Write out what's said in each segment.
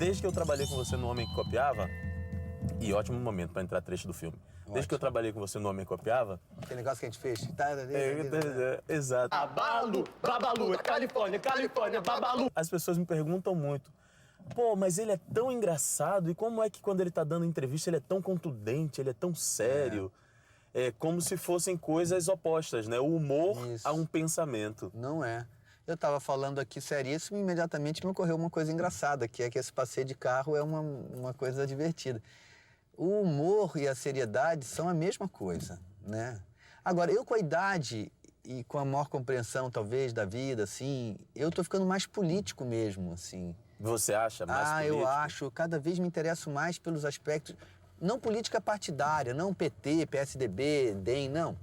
desde que eu trabalhei com você no Homem que Copiava, e ótimo momento para entrar trecho do filme. Desde que eu trabalhei com você no Homem que Copiava... Aquele negócio que a gente fez. Exato. Babalu, Babalu, Califórnia, Califórnia, Babalu. As pessoas me perguntam muito, pô, mas ele é tão engraçado, e como é que quando ele tá dando entrevista ele é tão contundente, ele é tão sério? É como se fossem coisas opostas, né? O humor a um pensamento. Não é. Eu estava falando aqui seríssimo e imediatamente me ocorreu uma coisa engraçada, que é que esse passeio de carro é uma coisa divertida. O humor e a seriedade são a mesma coisa, né? Agora, eu com a idade e com a maior compreensão, talvez, da vida, assim, eu tô ficando mais político mesmo, assim. Você acha mais político? Eu acho. Cada vez me interesso mais pelos aspectos... Não política partidária, não PT, PSDB, DEM, não.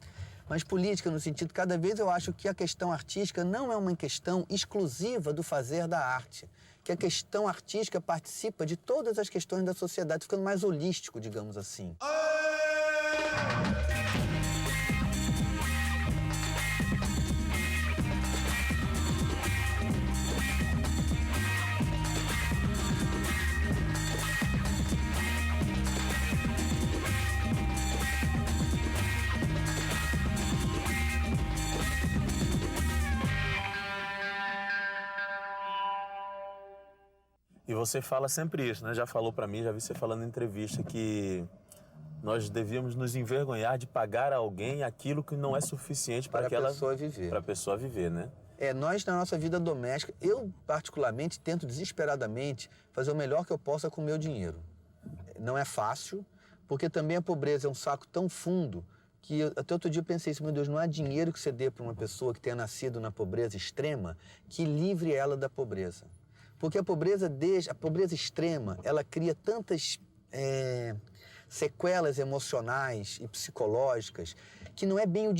Mas política no sentido, cada vez eu acho que a questão artística não é uma questão exclusiva do fazer da arte. Que a questão artística participa de todas as questões da sociedade, ficando mais holístico, digamos assim. E você fala sempre isso, né? Já falou pra mim, já vi você falando em entrevista que nós devíamos nos envergonhar de pagar a alguém aquilo que não é suficiente para aquela pessoa viver. Para a pessoa viver, né? Nós na nossa vida doméstica, eu particularmente tento desesperadamente fazer o melhor que eu possa com o meu dinheiro. Não é fácil, porque também a pobreza é um saco tão fundo que até outro dia eu pensei assim, meu Deus, não há dinheiro que você dê para uma pessoa que tenha nascido na pobreza extrema que livre ela da pobreza. Porque a pobreza extrema, ela cria tantas sequelas emocionais e psicológicas que não é bem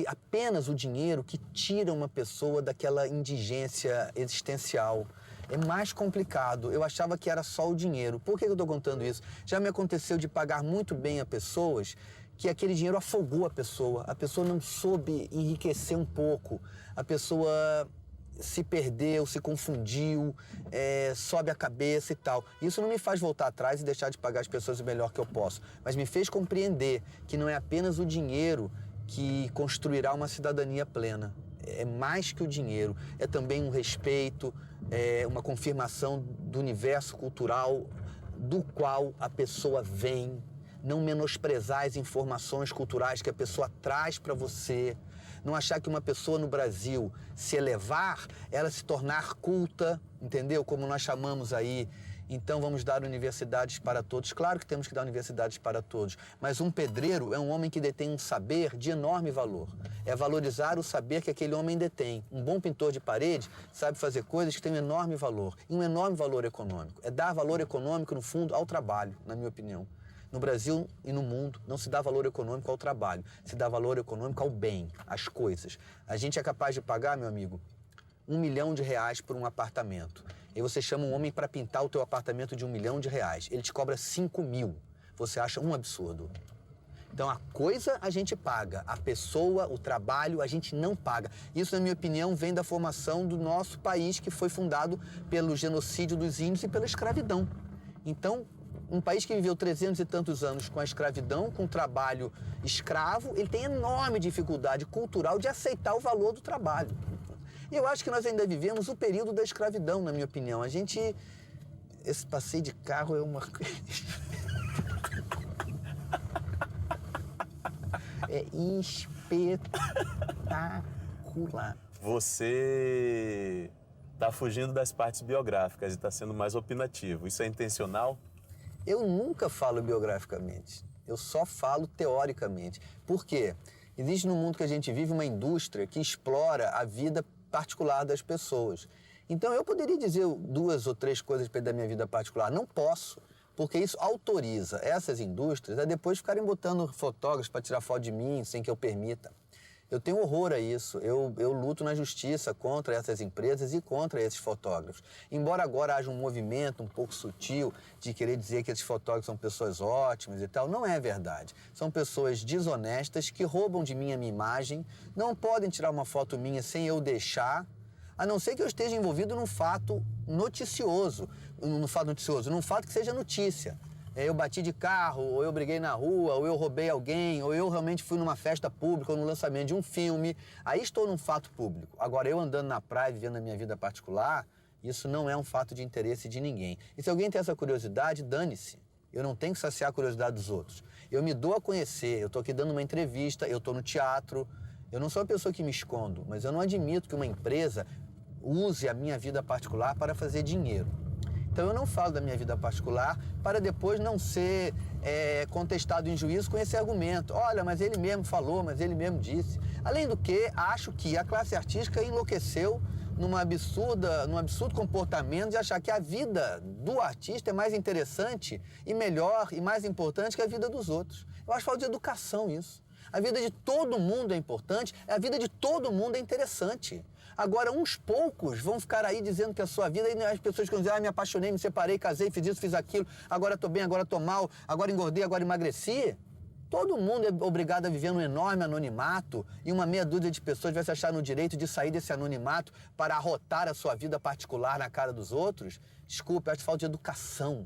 apenas o dinheiro que tira uma pessoa daquela indigência existencial. É mais complicado. Eu achava que era só o dinheiro. Por que eu estou contando isso? Já me aconteceu de pagar muito bem a pessoas que aquele dinheiro afogou a pessoa não soube enriquecer um pouco, a pessoa se perdeu, se confundiu, sobe a cabeça e tal. Isso não me faz voltar atrás e deixar de pagar as pessoas o melhor que eu posso, mas me fez compreender que não é apenas o dinheiro que construirá uma cidadania plena. É mais que o dinheiro, é também um respeito, uma confirmação do universo cultural do qual a pessoa vem, não menosprezar as informações culturais que a pessoa traz para você, não achar que uma pessoa no Brasil se elevar, ela se tornar culta, entendeu? Como nós chamamos aí. Então vamos dar universidades para todos. Claro que temos que dar universidades para todos, mas um pedreiro é um homem que detém um saber de enorme valor. É valorizar o saber que aquele homem detém. Um bom pintor de parede sabe fazer coisas que têm um enorme valor, e um enorme valor econômico. É dar valor econômico, no fundo, ao trabalho, na minha opinião. No Brasil e no mundo não se dá valor econômico ao trabalho, se dá valor econômico ao bem, às coisas. A gente é capaz de pagar, meu amigo, R$1 milhão por um apartamento. E você chama um homem para pintar o teu apartamento de R$1 milhão. Ele te cobra 5 mil. Você acha um absurdo. Então a coisa a gente paga, a pessoa, o trabalho a gente não paga. Isso, na minha opinião, vem da formação do nosso país, que foi fundado pelo genocídio dos índios e pela escravidão. Então, um país que viveu 300 e tantos anos com a escravidão, com o trabalho escravo, ele tem enorme dificuldade cultural de aceitar o valor do trabalho. E eu acho que nós ainda vivemos o período da escravidão, na minha opinião. Esse passeio de carro é uma... é espetacular. Você está fugindo das partes biográficas e está sendo mais opinativo. Isso é intencional? Eu nunca falo biograficamente, eu só falo teoricamente. Por quê? Existe no mundo que a gente vive uma indústria que explora a vida particular das pessoas. Então eu poderia dizer 2 ou 3 coisas da minha vida particular, não posso, porque isso autoriza essas indústrias a depois ficarem botando fotógrafos para tirar foto de mim sem que eu permita. Eu tenho horror a isso, eu luto na justiça contra essas empresas e contra esses fotógrafos. Embora agora haja um movimento um pouco sutil de querer dizer que esses fotógrafos são pessoas ótimas e tal, não é verdade. São pessoas desonestas que roubam de mim a minha imagem, não podem tirar uma foto minha sem eu deixar, a não ser que eu esteja envolvido num fato noticioso, num fato que seja notícia. Eu bati de carro, ou eu briguei na rua, ou eu roubei alguém, ou eu realmente fui numa festa pública, ou no lançamento de um filme. Aí estou num fato público. Agora, eu andando na praia, vivendo a minha vida particular, isso não é um fato de interesse de ninguém. E se alguém tem essa curiosidade, dane-se. Eu não tenho que saciar a curiosidade dos outros. Eu me dou a conhecer, eu estou aqui dando uma entrevista, eu estou no teatro. Eu não sou uma pessoa que me escondo, mas eu não admito que uma empresa use a minha vida particular para fazer dinheiro. Então eu não falo da minha vida particular para depois não ser contestado em juízo com esse argumento. Olha, mas ele mesmo falou, mas ele mesmo disse. Além do que, acho que a classe artística enlouqueceu num absurdo comportamento de achar que a vida do artista é mais interessante e melhor e mais importante que a vida dos outros. Eu acho falta de educação isso. A vida de todo mundo é importante, a vida de todo mundo é interessante. Agora, uns poucos vão ficar aí dizendo que a sua vida, e as pessoas que vão dizer, me apaixonei, me separei, casei, fiz isso, fiz aquilo, agora estou bem, agora estou mal, agora engordei, agora emagreci. Todo mundo é obrigado a viver num enorme anonimato e uma meia dúzia de pessoas vai se achar no direito de sair desse anonimato para arrotar a sua vida particular na cara dos outros. Desculpe, acho falta de educação.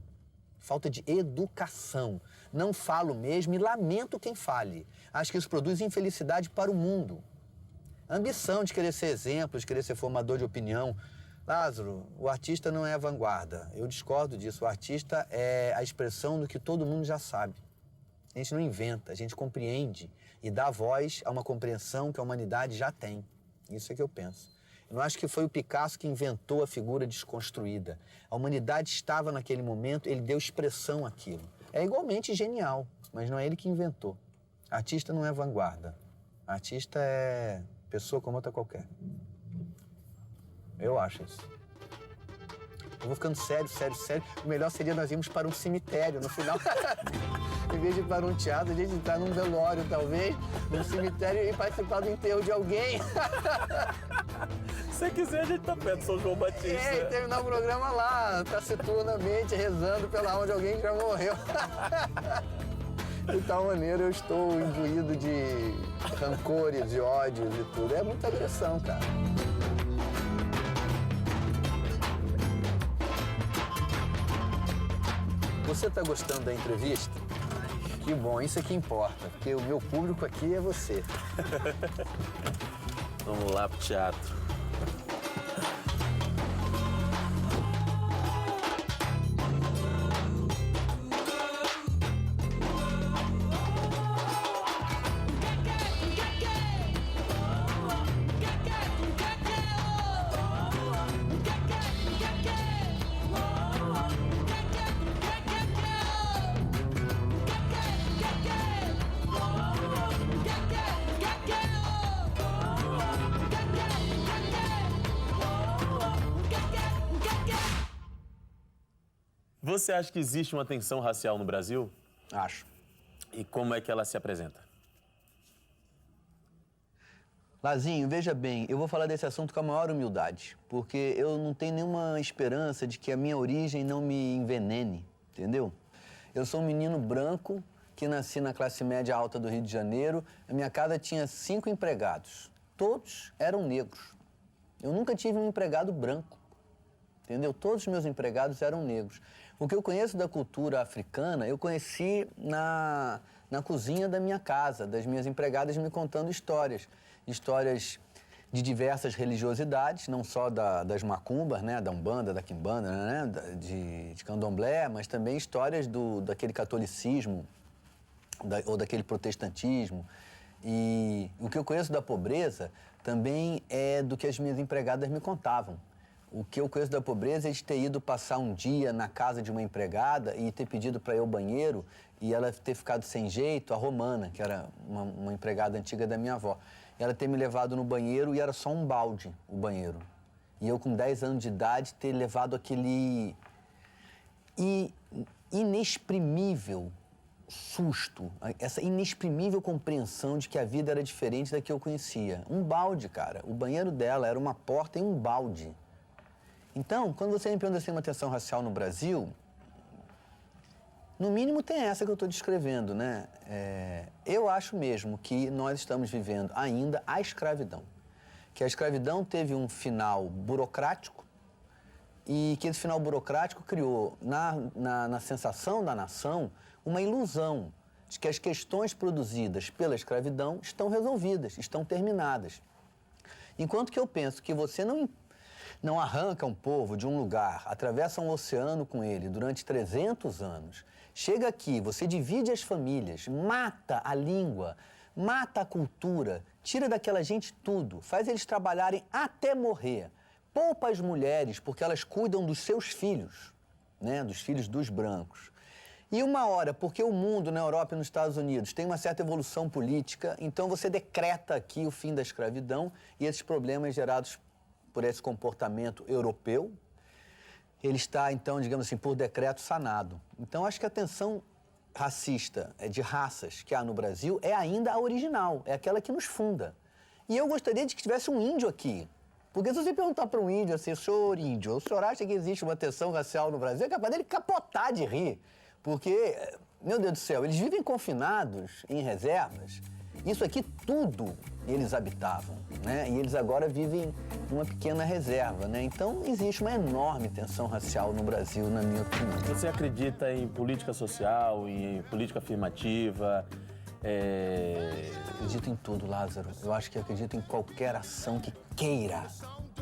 Falta de educação. Não falo mesmo e lamento quem fale. Acho que isso produz infelicidade para o mundo. Ambição de querer ser exemplo, de querer ser formador de opinião. Lázaro, o artista não é a vanguarda. Eu discordo disso. O artista é a expressão do que todo mundo já sabe. A gente não inventa, a gente compreende e dá voz a uma compreensão que a humanidade já tem. Isso é que eu penso. Eu não acho que foi o Picasso que inventou a figura desconstruída. A humanidade estava naquele momento, ele deu expressão àquilo. É igualmente genial, mas não é ele que inventou. Artista não é vanguarda. Artista é pessoa como outra qualquer. Eu acho isso. Eu vou ficando sério. O melhor seria nós irmos para um cemitério no final. Em vez de ir para um teatro, a gente entrar num velório, talvez, num cemitério e participar do enterro de alguém. Se quiser, a gente tá perto do São João Batista. E terminar o programa lá, taciturnamente, rezando pela alma de alguém que já morreu. De tal maneira, eu estou imbuído de rancores, de ódios e tudo. É muita agressão, cara. Você está gostando da entrevista? Que bom, isso é que importa, porque o meu público aqui é você. Vamos lá pro teatro. Você acha que existe uma tensão racial no Brasil? Acho. E como é que ela se apresenta? Lazinho, veja bem, eu vou falar desse assunto com a maior humildade, porque eu não tenho nenhuma esperança de que a minha origem não me envenene, entendeu? Eu sou um menino branco que nasci na classe média alta do Rio de Janeiro. A minha casa tinha 5 empregados. Todos eram negros. Eu nunca tive um empregado branco, entendeu? Todos os meus empregados eram negros. O que eu conheço da cultura africana, eu conheci na cozinha da minha casa, das minhas empregadas me contando histórias. Histórias de diversas religiosidades, não só das macumbas, né, da umbanda, da quimbanda, né, de candomblé, mas também histórias daquele catolicismo ou daquele protestantismo. E o que eu conheço da pobreza também é do que as minhas empregadas me contavam. O que eu conheço da pobreza é de ter ido passar um dia na casa de uma empregada e ter pedido para ir ao banheiro e ela ter ficado sem jeito, a Romana, que era uma empregada antiga da minha avó. Ela ter me levado no banheiro e era só um balde o banheiro. E eu, com 10 anos de idade, ter levado aquele inexprimível susto, essa inexprimível compreensão de que a vida era diferente da que eu conhecia. Um balde, cara. O banheiro dela era uma porta e um balde. Então, quando você me pergunta se tem uma tensão racial no Brasil, no mínimo tem essa que eu estou descrevendo, né? Eu acho mesmo que nós estamos vivendo ainda a escravidão. Que a escravidão teve um final burocrático e que esse final burocrático criou na sensação da nação uma ilusão de que as questões produzidas pela escravidão estão resolvidas, estão terminadas. Enquanto que eu penso que você não arranca um povo de um lugar, atravessa um oceano com ele durante 300 anos, chega aqui, você divide as famílias, mata a língua, mata a cultura, tira daquela gente tudo, faz eles trabalharem até morrer, poupa as mulheres porque elas cuidam dos seus filhos, né, dos filhos dos brancos. E uma hora, porque o mundo na Europa e nos Estados Unidos tem uma certa evolução política, então você decreta aqui o fim da escravidão e esses problemas gerados por esse comportamento europeu, ele está, então, digamos assim, por decreto sanado. Então, acho que a tensão racista de raças que há no Brasil é ainda a original, é aquela que nos funda. E eu gostaria de que tivesse um índio aqui. Porque se você perguntar para um índio assim, senhor índio, o senhor acha que existe uma tensão racial no Brasil? É capaz dele capotar de rir. Porque, meu Deus do céu, eles vivem confinados em reservas. Isso aqui tudo eles habitavam, né? E eles agora vivem numa pequena reserva, né? Então, existe uma enorme tensão racial no Brasil, na minha opinião. Você acredita em política social, em política afirmativa? Acredito em tudo, Lázaro. Eu acho que acredito em qualquer ação que queira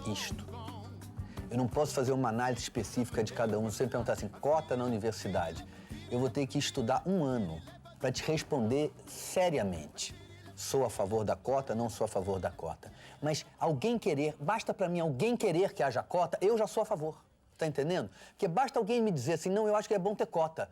isto. Eu não posso fazer uma análise específica de cada um. Se você me perguntar assim, cota na universidade, eu vou ter que estudar 1 ano para te responder seriamente. Sou a favor da cota, não sou a favor da cota. Mas alguém querer, basta para mim alguém querer que haja cota, eu já sou a favor. Tá entendendo? Porque basta alguém me dizer assim, não, eu acho que é bom ter cota.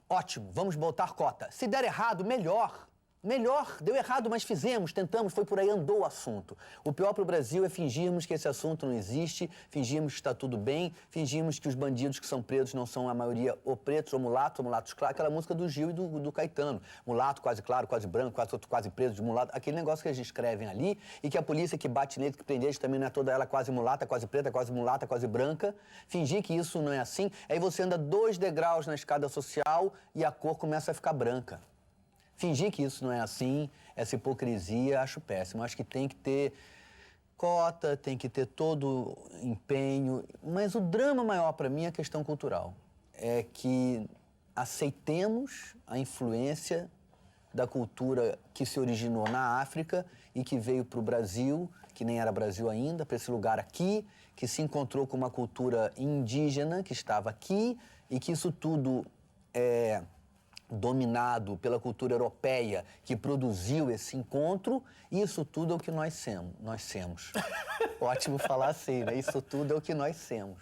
Ótimo, vamos botar cota. Se der errado, melhor. Melhor, deu errado, mas fizemos, tentamos, foi por aí, andou o assunto. O pior para o Brasil é fingirmos que esse assunto não existe, fingirmos que está tudo bem, fingirmos que os bandidos que são presos não são a maioria ou pretos ou mulatos claros, aquela música do Gil e do Caetano. Mulato, quase claro, quase branco, quase preso de mulato, aquele negócio que eles escrevem ali e que a polícia que bate neles, que prende eles, também não é toda ela quase mulata, quase preta, quase mulata, quase branca. Fingir que isso não é assim, aí você anda 2 degraus na escada social e a cor começa a ficar branca. Fingir que isso não é assim, essa hipocrisia, acho péssimo. Acho que tem que ter cota, tem que ter todo empenho. Mas o drama maior para mim é a questão cultural. É que aceitemos a influência da cultura que se originou na África e que veio para o Brasil, que nem era Brasil ainda, para esse lugar aqui, que se encontrou com uma cultura indígena que estava aqui e que isso tudo é dominado pela cultura europeia que produziu esse encontro, isso tudo é o que nós semos. Ótimo falar assim, né? Isso tudo é o que nós semos.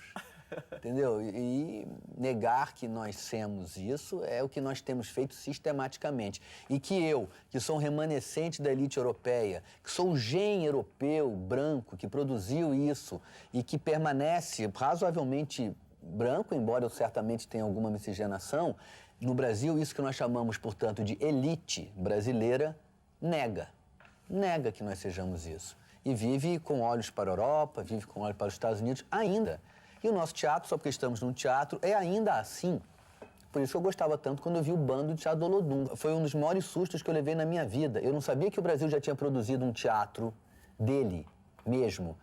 Entendeu? E negar que nós semos isso é o que nós temos feito sistematicamente. E que eu, que sou um remanescente da elite europeia, que sou o gene europeu branco que produziu isso e que permanece razoavelmente branco, embora eu certamente tenha alguma miscigenação, no Brasil, isso que nós chamamos, portanto, de elite brasileira, nega que nós sejamos isso. E vive com olhos para a Europa, vive com olhos para os Estados Unidos ainda. E o nosso teatro, só porque estamos num teatro, é ainda assim. Por isso que eu gostava tanto quando eu vi o Bando de Teatro do Olodum. Foi um dos maiores sustos que eu levei na minha vida. Eu não sabia que o Brasil já tinha produzido um teatro dele mesmo,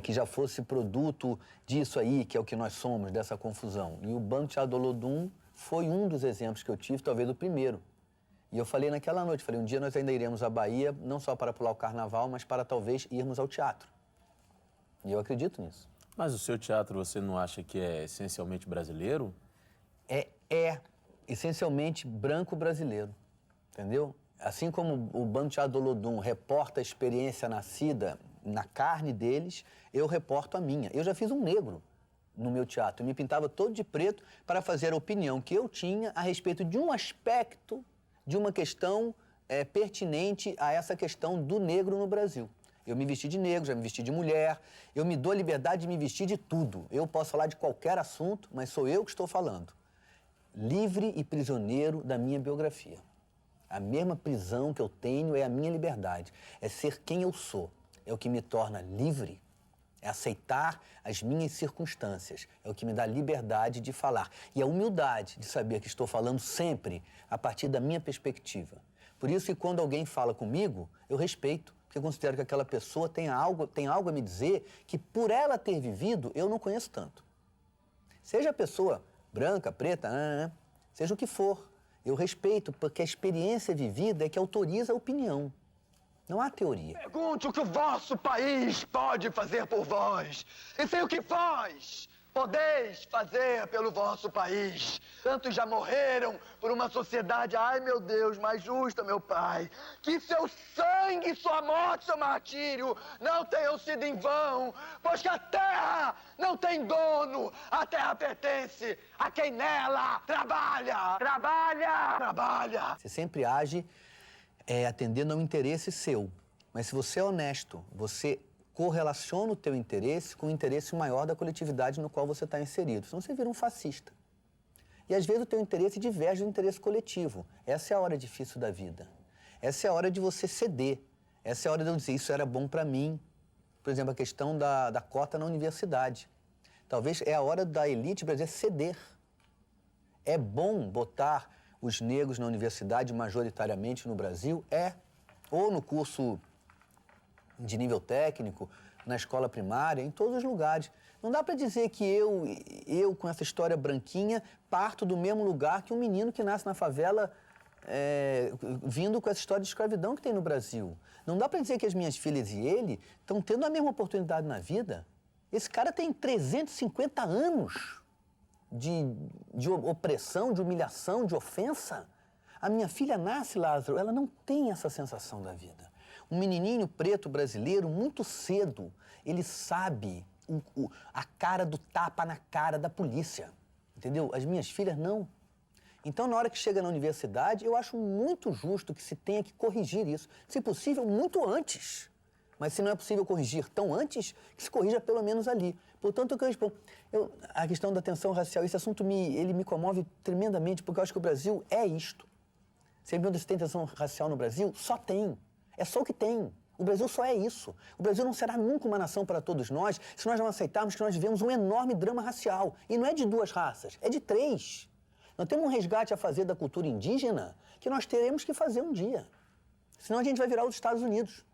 que já fosse produto disso aí, que é o que nós somos, dessa confusão. E o Bando de Teatro do Olodum foi um dos exemplos que eu tive, talvez o primeiro. E eu falei naquela noite, um dia nós ainda iremos à Bahia, não só para pular o carnaval, mas para talvez irmos ao teatro. E eu acredito nisso. Mas o seu teatro, você não acha que é essencialmente brasileiro? É essencialmente branco brasileiro, entendeu? Assim como o Bando de Teatro do Olodum reporta a experiência nascida na carne deles, eu reporto a minha. Eu já fiz um negro no meu teatro. Eu me pintava todo de preto para fazer a opinião que eu tinha a respeito de um aspecto, de uma questão pertinente a essa questão do negro no Brasil. Eu me vesti de negro, já me vesti de mulher, eu me dou a liberdade de me vestir de tudo. Eu posso falar de qualquer assunto, mas sou eu que estou falando. Livre e prisioneiro da minha biografia. A mesma prisão que eu tenho é a minha liberdade. É ser quem eu sou. É o que me torna livre. É aceitar as minhas circunstâncias. É o que me dá liberdade de falar. E a humildade de saber que estou falando sempre a partir da minha perspectiva. Por isso que quando alguém fala comigo, eu respeito. Porque eu considero que aquela pessoa tem algo a me dizer que por ela ter vivido, eu não conheço tanto. Seja a pessoa branca, preta, seja o que for. Eu respeito, porque a experiência vivida é que autoriza a opinião. Não há teoria. Pergunte o que o vosso país pode fazer por vós. E sei o que vós podeis fazer pelo vosso país. Tantos já morreram por uma sociedade, ai meu Deus, mais justa, meu pai. Que seu sangue, sua morte, seu martírio não tenham sido em vão, pois que a terra não tem dono, a terra pertence a quem nela trabalha. Trabalha! Trabalha! Você sempre age atendendo a um interesse seu. Mas se você é honesto, você correlaciona o teu interesse com o interesse maior da coletividade no qual você está inserido. Senão você vira um fascista. E às vezes o teu interesse diverge do interesse coletivo. Essa é a hora difícil da vida. Essa é a hora de você ceder. Essa é a hora de eu dizer, isso era bom para mim. Por exemplo, a questão da cota na universidade. Talvez é a hora da elite brasileira ceder. É bom botar os negros na universidade majoritariamente no Brasil? É. Ou no curso de nível técnico, na escola primária, em todos os lugares. Não dá para dizer que eu, com essa história branquinha, parto do mesmo lugar que um menino que nasce na favela, vindo com essa história de escravidão que tem no Brasil. Não dá para dizer que as minhas filhas e ele estão tendo a mesma oportunidade na vida. Esse cara tem 350 anos de opressão, de humilhação, de ofensa. A minha filha nasce, Lázaro, ela não tem essa sensação da vida. Um menininho preto brasileiro, muito cedo, ele sabe a cara do tapa na cara da polícia, entendeu? As minhas filhas não. Então, na hora que chega na universidade, eu acho muito justo que se tenha que corrigir isso. Se possível, muito antes. Mas se não é possível corrigir tão antes, que se corrija pelo menos ali. Portanto, eu respondo, a questão da tensão racial, esse assunto ele me comove tremendamente, porque eu acho que o Brasil é isto. Você pergunta se tem tensão racial no Brasil? Só tem. É só o que tem. O Brasil só é isso. O Brasil não será nunca uma nação para todos nós se nós não aceitarmos que nós vivemos um enorme drama racial. E não é de 2 raças, é de 3. Nós temos um resgate a fazer da cultura indígena que nós teremos que fazer um dia. Senão a gente vai virar os Estados Unidos,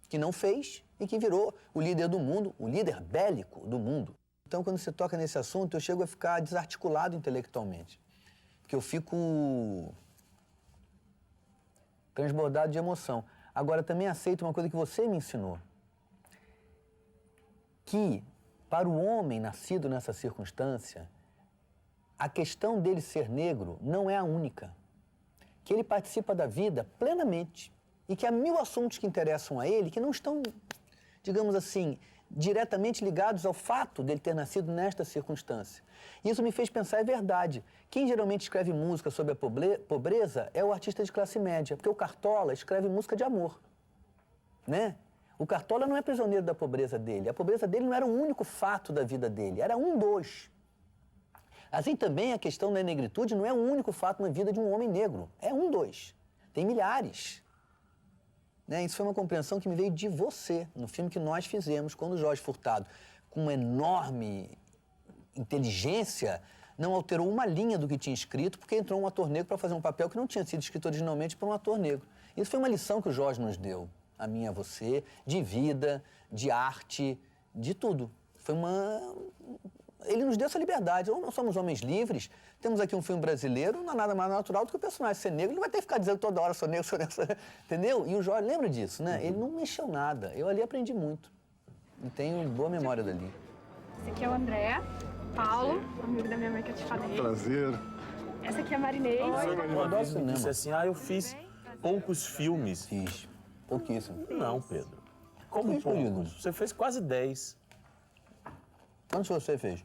que não fez e que virou o líder do mundo, o líder bélico do mundo. Então, quando você toca nesse assunto, eu chego a ficar desarticulado intelectualmente. Porque eu fico transbordado de emoção. Agora, também aceito uma coisa que você me ensinou. Que, para o homem nascido nessa circunstância, a questão dele ser negro não é a única. Que ele participa da vida plenamente. E que há 1000 assuntos que interessam a ele que não estão, digamos assim, diretamente ligados ao fato dele ter nascido nesta circunstância. Isso me fez pensar, é verdade. Quem geralmente escreve música sobre a pobreza é o artista de classe média, porque o Cartola escreve música de amor, né? O Cartola não é prisioneiro da pobreza dele. A pobreza dele não era o único fato da vida dele, era um dos. Assim também a questão da negritude não é o único fato na vida de um homem negro, é um dos. Tem milhares. Né? Isso foi uma compreensão que me veio de você, no filme que nós fizemos, quando o Jorge Furtado, com uma enorme inteligência, não alterou uma linha do que tinha escrito, porque entrou um ator negro para fazer um papel que não tinha sido escrito originalmente por um ator negro. Isso foi uma lição que o Jorge nos deu, a mim e a você, de vida, de arte, de tudo. Foi uma... Ele nos deu essa liberdade. Nós somos homens livres, temos aqui um filme brasileiro, não há nada mais natural do que o personagem ser negro. Ele não vai ter que ficar dizendo toda hora, sou negro, sou negro, entendeu? E o Jorge, lembra disso, né? Ele não mexeu nada. Eu ali aprendi muito. E tenho boa memória dali. Esse aqui é o André, Paulo, amigo da minha mãe que eu te falei. Prazer. Essa aqui é a Marinês. Eu adoro cinema. Disse assim, eu fiz poucos filmes. Fiz. Pouquíssimo. Não, Pedro. Como Fiz, poucos? querido. Você fez quase 10. Quantos você fez?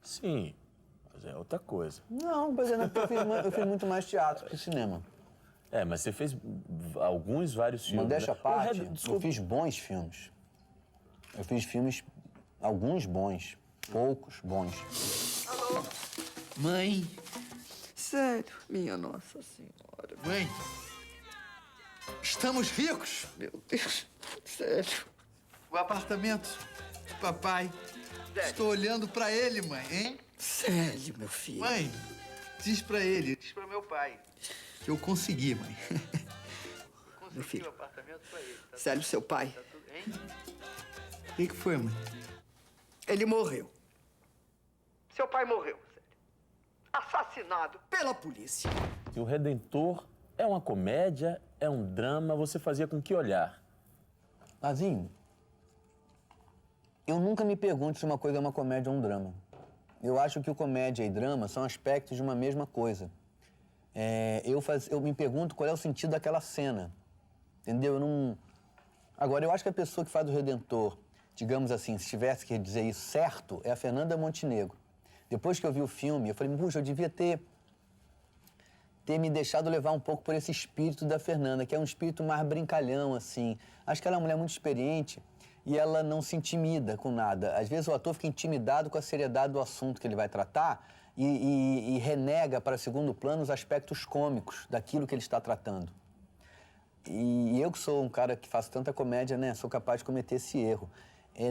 Sim, mas é outra coisa. Não, por exemplo, eu fiz muito mais teatro que cinema. É, mas você fez vários filmes. Modéstia à parte, eu Desculpa. fiz bons filmes. Eu fiz filmes, alguns bons, poucos bons. Mãe, Sério, minha Nossa Senhora. mãe, estamos ricos. Meu Deus, sério. O apartamento do papai. Estou olhando pra ele, mãe, hein? Sério, meu filho. Mãe, diz pra ele, diz pra meu pai, que eu consegui, mãe. Meu filho. o apartamento pra ele. Sério, seu pai, tudo, hein? O que foi, mãe? ele morreu. Seu pai morreu, Zélio. Assassinado pela polícia. E o Redentor é uma comédia, é um drama, você fazia com que olhar? Lazinho, eu nunca me pergunto se uma coisa é uma comédia ou um drama. Eu acho que o comédia e drama são aspectos de uma mesma coisa. Eu me pergunto qual é o sentido daquela cena, entendeu? Agora, eu acho que a pessoa que faz o Redentor, digamos assim, se tivesse que dizer isso certo, é a Fernanda Montenegro. Depois que eu vi o filme, eu falei, puxa, eu devia ter me deixado levar um pouco por esse espírito da Fernanda, que é um espírito mais brincalhão, assim. Acho que ela é uma mulher muito experiente e ela não se intimida com nada. Às vezes o ator fica intimidado com a seriedade do assunto que ele vai tratar e renega para segundo plano os aspectos cômicos daquilo que ele está tratando. E eu que sou um cara que faço tanta comédia, né, sou capaz de cometer esse erro.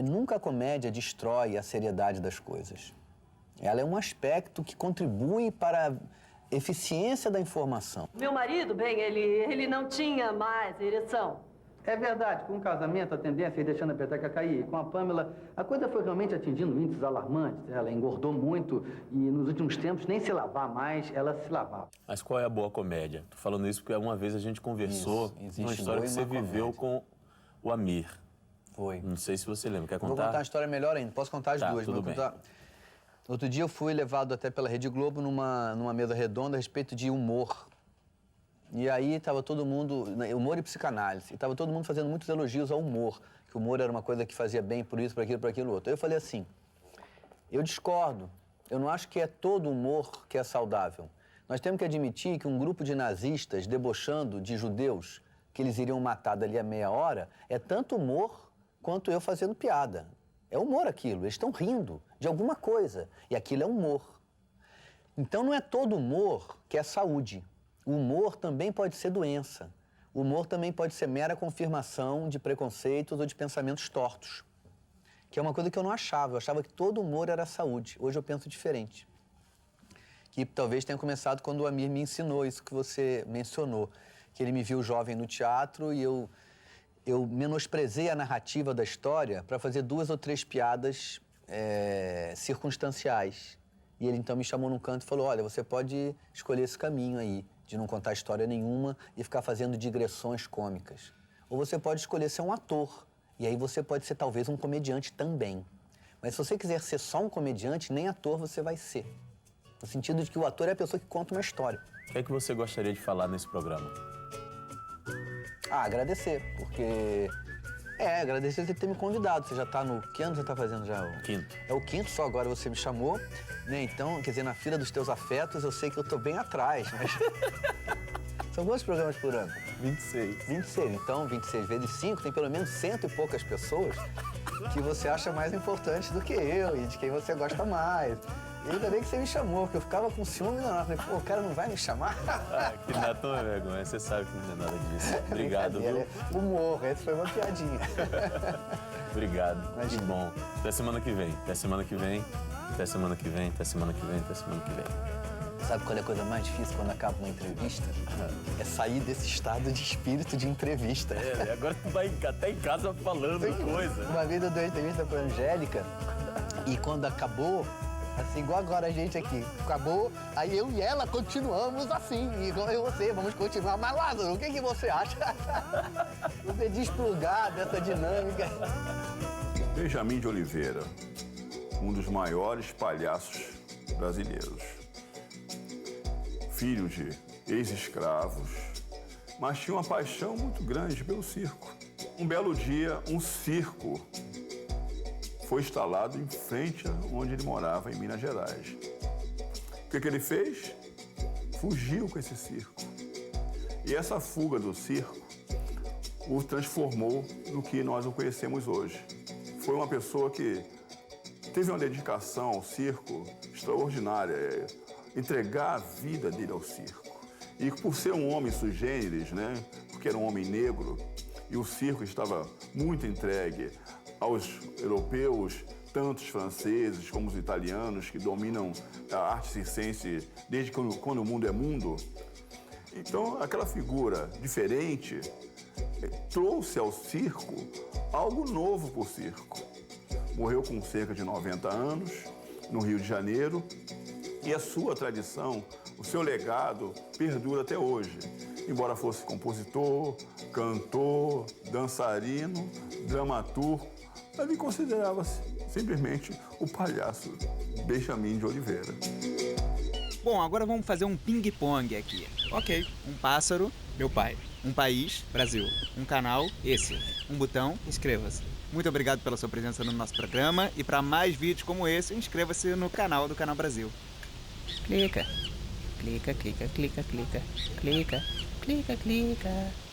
Nunca a comédia destrói a seriedade das coisas. Ela é um aspecto que contribui para a eficiência da informação. Meu marido, bem, ele não tinha mais ereção. É verdade, com o casamento, a tendência é ir deixando a peteca cair. Com a Pâmela, a coisa foi realmente atingindo índices alarmantes. Ela engordou muito e, nos últimos tempos, nem se lavar mais, ela se lavava. Mas qual é a boa comédia? Tô falando isso porque uma vez a gente conversou numa história que você viveu com o Amir. Foi. Não sei se você lembra. Quer contar? Vou contar uma história melhor ainda. Posso contar as duas? Tudo bem. Outro dia eu fui levado até pela Rede Globo numa mesa redonda a respeito de humor. E aí estava todo mundo, humor e psicanálise, e estava todo mundo fazendo muitos elogios ao humor, que o humor era uma coisa que fazia bem por isso, por aquilo, outro. Aí eu falei assim, eu discordo, eu não acho que é todo humor que é saudável. Nós temos que admitir que um grupo de nazistas debochando de judeus que eles iriam matar dali a meia hora é tanto humor quanto eu fazendo piada. É humor aquilo, eles estão rindo de alguma coisa, e aquilo é humor. Então não é todo humor que é saúde. O humor também pode ser doença. O humor também pode ser mera confirmação de preconceitos ou de pensamentos tortos. Que é uma coisa que eu não achava. Eu achava que todo humor era saúde. Hoje eu penso diferente. Que talvez tenha começado quando o Amir me ensinou isso que você mencionou. Que ele me viu jovem no teatro e eu menosprezei a narrativa da história para fazer 2 ou 3 piadas circunstanciais. E ele então me chamou num canto e falou, olha, você pode escolher esse caminho aí, de não contar história nenhuma e ficar fazendo digressões cômicas. Ou você pode escolher ser um ator, e aí você pode ser talvez um comediante também. Mas se você quiser ser só um comediante, nem ator você vai ser. No sentido de que o ator é a pessoa que conta uma história. O que é que você gostaria de falar nesse programa? Agradecer, porque... agradecer você ter me convidado. Você já tá no... Que ano você tá fazendo já? Quinto. É o quinto, só agora você me chamou, né? Então, quer dizer, na fila dos teus afetos, eu sei que eu tô bem atrás, mas... São quantos programas por ano? 26. 26. Então, 26 vezes 5, tem pelo menos 100 e poucas pessoas que você acha mais importantes do que eu e de quem você gosta mais. E ainda bem que você me chamou, porque eu ficava com ciúme na hora. Falei, pô, o cara não vai me chamar? Que não é tão vergonha, você sabe que não é nada disso. Obrigado, viu? Humor, essa foi uma piadinha. Obrigado, que bom. Até semana que vem, até semana que vem, até semana que vem, até semana que vem, até semana que vem. Sabe qual é a coisa mais difícil quando acaba uma entrevista? É sair desse estado de espírito de entrevista. Agora tu vai até em casa falando coisa. Uma vez eu dei uma entrevista pra Angélica e quando acabou, assim, igual agora a gente aqui, acabou, aí eu e ela continuamos assim, igual eu e você, vamos continuar. Mas, Lázaro, o que você acha? Você desplugar dessa dinâmica. Benjamin de Oliveira, um dos maiores palhaços brasileiros. Filho de ex-escravos, mas tinha uma paixão muito grande pelo circo. Um belo dia, um circo foi instalado em frente a onde ele morava, em Minas Gerais. O que ele fez? Fugiu com esse circo. E essa fuga do circo o transformou no que nós o conhecemos hoje. Foi uma pessoa que teve uma dedicação ao circo extraordinária, entregar a vida dele ao circo. E por ser um homem sui generis, né, porque era um homem negro, e o circo estava muito entregue aos europeus, tanto os franceses como os italianos, que dominam a arte circense desde quando o mundo é mundo. Então, aquela figura diferente trouxe ao circo algo novo para o circo. Morreu com cerca de 90 anos, no Rio de Janeiro. E a sua tradição, o seu legado, perdura até hoje. Embora fosse compositor, cantor, dançarino, dramaturgo, Davi considerava-se simplesmente o palhaço Benjamin de Oliveira. Bom, agora vamos fazer um ping-pong aqui. Ok, um pássaro, meu pai. Um país, Brasil. Um canal, esse. Um botão, inscreva-se. Muito obrigado pela sua presença no nosso programa e para mais vídeos como esse, inscreva-se no canal do Canal Brasil. Clica. Clica, clica, clica, clica, clica, clica, clica.